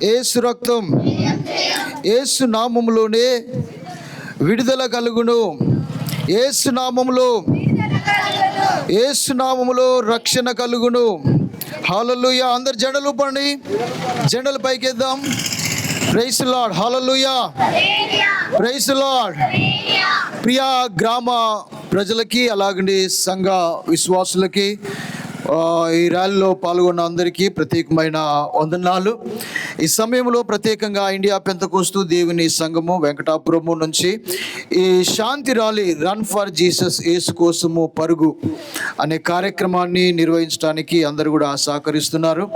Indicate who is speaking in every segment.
Speaker 1: యేసు రక్తం, యేసు నామములోనే విడుదల కలుగును. యేసు నామములో, యేసు నామములో రక్షణ కలుగును. హల్లెలూయా. అందరు జెండలు ఊపండి, జెండలు పైకెద్దాం. Praise the Lord. Hallelujah, praise the Lord. ప్రియా గ్రామ ప్రజలకి, అలాగండి సంఘ విశ్వాసులకి, ఈ ర్యాలీలో పాల్గొన్న అందరికీ ప్రత్యేకమైన వందనాలు. ఈ సమయంలో ప్రత్యేకంగా ఇండియా పెంతెకోస్తు దేవుని సంఘము వెంకటాపురము నుంచి ఈ శాంతి ర్యాలీ రన్ ఫర్ జీసస్, యేసు కోసము పరుగు అనే కార్యక్రమాన్ని నిర్వహించడానికి అందరూ కూడా సహకరిస్తున్నారు.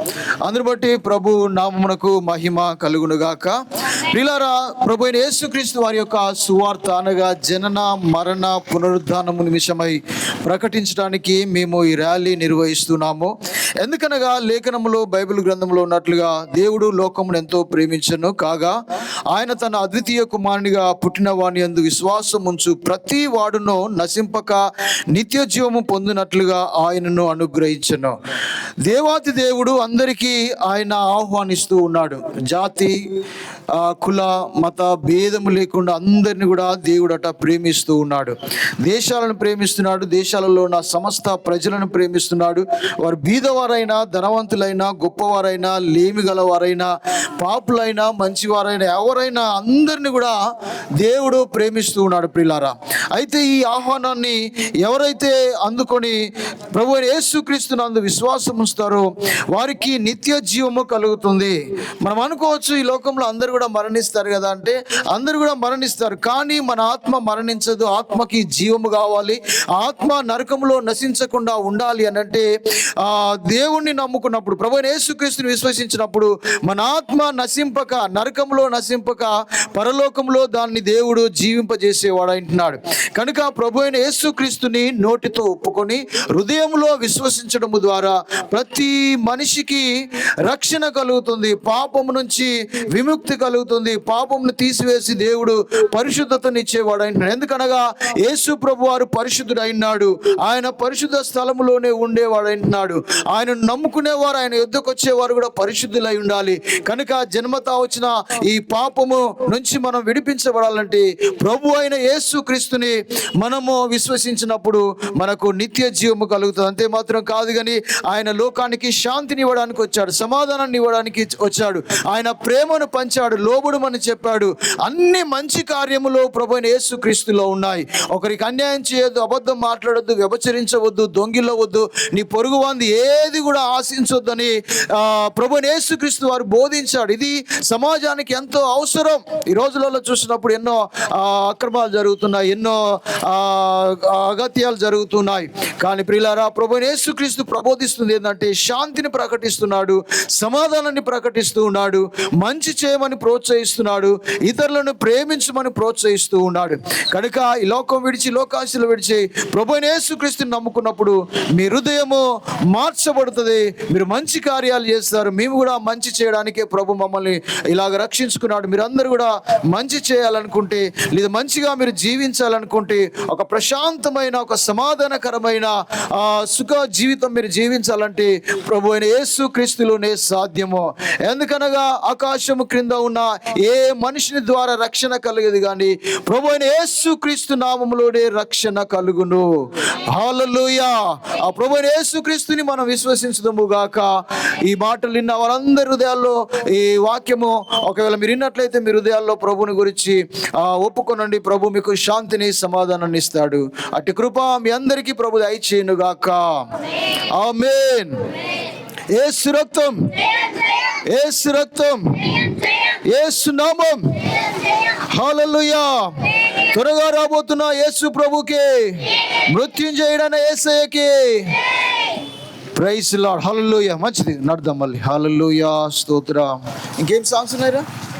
Speaker 1: అందరు బట్టి ప్రభు నామమునకు మహిమ కలుగునుగాక. ప్రియులారా, ప్రభు అయిన యేసుక్రీస్తు వారి యొక్క సువార్త అనగా జనన మరణ పునరుద్ధానము నిమిషమై ప్రకటించడానికి మేము ఈ ర్యాలీ నిర్వహిస్తున్నాము. ఎందుకనగా లేఖనములో, బైబిల్ గ్రంథంలో ఉన్నట్లుగా దేవుడు లోకమును ఎంతో ప్రేమించను కాగా ఆయన తన అద్వితీయ కుమారునిగా పుట్టిన వాని యందు విశ్వాసం ఉంచు ప్రతి వాడును నశింపక నిత్య జీవము పొందినట్లుగా ఆయనను అనుగ్రహించను. దేవాతి దేవుడు అందరికీ ఆయన ఆహ్వానిస్తూ ఉన్నాడు. జాతి, కుల, మత భేదము లేకుండా అందరిని కూడా దేవుడట ప్రేమిస్తూ ఉన్నాడు. దేశాలను ప్రేమిస్తున్నాడు, దేశాలలో ఉన్న సమస్త ప్రజలను ప్రేమిస్తున్నాడు. వారు బీదవారైనా, ధనవంతులైనా, గొప్పవారైనా, లేమి గలవారైనా, పాపులైనా, మంచివారైనా, ఎవరైనా అందరిని కూడా దేవుడు ప్రేమిస్తూ ఉన్నాడు. ప్రియులారా, అయితే ఈ ఆహ్వానాన్ని ఎవరైతే అందుకొని ప్రభు యేసుక్రీస్తునందు విశ్వాసం ఉంచుతారో వారికి నిత్య జీవము కలుగుతుంది. మనం అనుకోవచ్చు ఈ లోకంలో అందరూ కూడా మరణిస్తారు కదా అంటే, అందరూ కూడా మరణిస్తారు, కానీ మన ఆత్మ మరణించదు. ఆత్మకి జీవము కావాలి. ఆత్మ నరకంలో నశించకుండా ఉండాలి అని అంటే దేవుణ్ణి నమ్ముకున్నప్పుడు, ప్రభు యేసుక్రీస్తుని విశ్వసించినప్పుడు మన ఆత్మ నశింపక, నరకంలో నశింపక పరలోకంలో దాన్ని దేవుడు జీవింపజేసేవాడు అంటున్నాడు. కనుక ప్రభు అయిన యేసుక్రీస్తుని నోటితో ఒప్పుకొని హృదయంలో విశ్వసించడం ద్వారా ప్రతి మనిషికి రక్షణ కలుగుతుంది, పాపము నుంచి విముక్తి కలుగుతుంది. పాపమును తీసివేసి దేవుడు పరిశుద్ధతను ఇచ్చేవాడు అంటున్నాడు. ఎందుకనగా యేసు ప్రభు వారు పరిశుద్ధుడు అయినాడు. ఆయన పరిశుద్ధ స్థలములోనే ఉండేవాడు అంటున్నాడు. ఆయన నమ్ముకునేవారు, ఆయన యుద్ధకు వచ్చేవారు కూడా పరిశుద్ధులై ఉండాలి. కనుక జన్మతా వచ్చిన ఈ పాపము నుంచి మనం విడిపించబడాలంటే ప్రభు అయిన యేసు క్రీస్తుని మనము విశ్వసించినప్పుడు మనకు నిత్య జీవము కలుగుతుంది. అంతే మాత్రం కాదు, కానీ ఆయన లోకానికి శాంతిని ఇవ్వడానికి వచ్చాడు, సమాధానాన్ని ఇవ్వడానికి వచ్చాడు, ఆయన ప్రేమను పంచాడు, లోబడమని చెప్పాడు. అన్ని మంచి కార్యములు ప్రభు అయిన యేసు క్రీస్తులో ఉన్నాయి. ఒకరికి అన్యాయం చేయొద్దు, అబద్ధం మాట్లాడొద్దు, వ్యభిచరించవద్దు, దొంగిలవద్దు, నీ పొరుగు వాంది ఏది కూడా ఆశించొద్దని ప్రభు అయిన యేసు క్రీస్తు వారు బోధించాడు. ఇది సమాజానికి ఎంతో అవసరం. ఈ రోజులలో చూసినప్పుడు ఎన్నో అక్రమాలు జరుగుతున్నాయి, ఎన్నో అగత్యాలు జరుగుతున్నాయి. కానీ ప్రియులారా, ప్రభు అయిన యేసుక్రీస్తు ప్రబోధిస్తుంది ఏంటంటే శాంతిని ప్రకటిస్తున్నాడు, సమాధానాన్ని ప్రకటిస్తూ ఉన్నాడు, మంచి చేయమని ప్రోత్సహిస్తున్నాడు, ఇతరులను ప్రేమించమని ప్రోత్సహిస్తూ ఉన్నాడు. కనుక ఈ లోకం విడిచి, లోకాశలు విడిచి ప్రభు అయిన యేసుక్రీస్తుని నమ్ముకున్నప్పుడు మీ హృదయము మార్చబడుతుంది. మీరు మంచి కార్యాలు చేస్తారు. మేము కూడా మంచి చేయడానికే ప్రభు మమ్మల్ని ఇలాగ రక్షించుకున్నాడు. మీరందరూ కూడా మంచి చేయాలనుకుంటే, లేదా మంచిగా మీరు జీవించాలనుకుంటే, ఒక ప్రశాంతమైన, ఒక సమాధానకరమైన సుఖ జీవితం మీరు జీవించాలంటే ప్రభు అయిన యేసు క్రీస్తులోనే సాధ్యము. ఎందుకనగా ఆకాశము క్రింద ఉన్న ఏ మనిషిని ద్వారా రక్షణ కలగదు, కానీ ప్రభు అయిన యేసు క్రీస్తు నామములోనే రక్షణ కలుగును. హల్లెలూయా. ఆ ప్రభు అయిన యేసు క్రీస్తుని మనం విశ్వసించుదాము గాక. ఈ మాటలు విన్న వారందరి హృదయాల్లో ఈ వాక్యము ఒకవేళ మీరు విన్నట్లయితే మీ హృదయాల్లో ప్రభుని గురించి ఒప్పుకొనండి. ప్రభు మీకు శాంతిని, సమాధానాన్ని ఇస్తాడు. అట్టి కృప మీ అందరికీ ప్రభు దయచేయును గాక. ఆమేన్. యేసు రక్తం, యేసు రక్తం, యేసు నామం. హల్లెలూయా. త్వరగా రాబోతున్న యేసు ప్రభుకి, మృత్యుంజయుడైన యేసయ్యకి ప్రైజ్ ది లార్డ్. హల్లెలూయా. మంచిది, నడుద్దాం మళ్ళీ. హల్లెలూయా, స్తోత్రం. ఇంకేం సాంగ్స్ ఉన్నాయిరా?